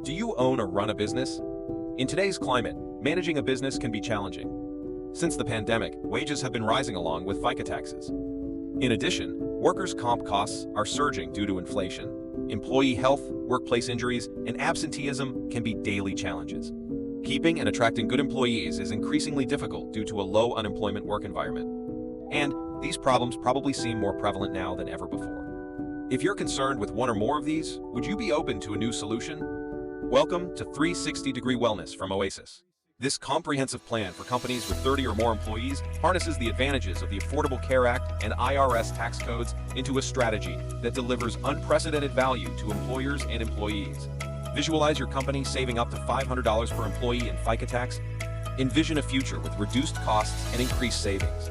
Do you own or run a business? In today's climate, managing a business can be challenging. Since the pandemic, wages have been rising along with FICA taxes. In addition, workers' comp costs are surging due to inflation. Employee health, workplace injuries, and absenteeism can be daily challenges. Keeping and attracting good employees is increasingly difficult due to a low unemployment work environment. And these problems probably seem more prevalent now than ever before. If you're concerned with one or more of these, would you be open to a new solution? Welcome to 360-Degree Wellness from Oaceus. This comprehensive plan for companies with 30 or more employees harnesses the advantages of the Affordable Care Act and IRS tax codes into a strategy that delivers unprecedented value to employers and employees. Visualize your company saving up to $500 per employee in FICA tax. Envision a future with reduced costs and increased savings.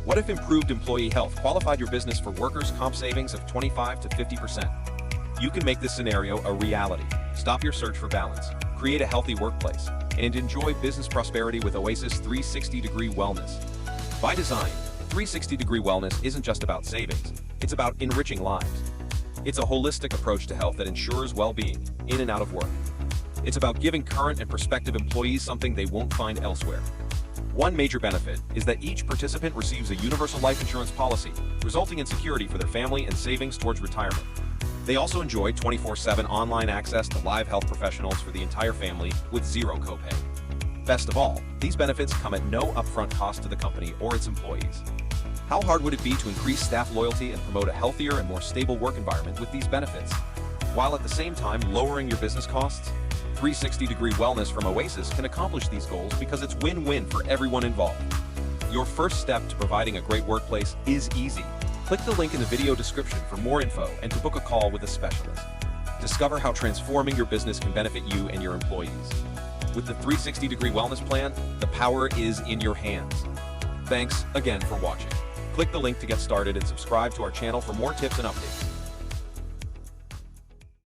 What if improved employee health qualified your business for workers' comp savings of 25 to 50%? You can make this scenario a reality. Stop your search for balance, create a healthy workplace, and enjoy business prosperity with Oaceus 360-Degree Wellness. By design, 360-Degree Wellness isn't just about savings, it's about enriching lives. It's a holistic approach to health that ensures well-being in and out of work. It's about giving current and prospective employees something they won't find elsewhere. One major benefit is that each participant receives a universal life insurance policy, resulting in security for their family and savings towards retirement. They also enjoy 24/7 online access to live health professionals for the entire family with zero copay. Best of all, these benefits come at no upfront cost to the company or its employees. How hard would it be to increase staff loyalty and promote a healthier and more stable work environment with these benefits, while at the same time lowering your business costs? 360-Degree Wellness from Oaceus can accomplish these goals because it's win-win for everyone involved. Your first step to providing a great workplace is easy. Click the link in the video description for more info and to book a call with a specialist. Discover how transforming your business can benefit you and your employees. With the 360-Degree Wellness Plan, the power is in your hands. Thanks again for watching. Click the link to get started and subscribe to our channel for more tips and updates.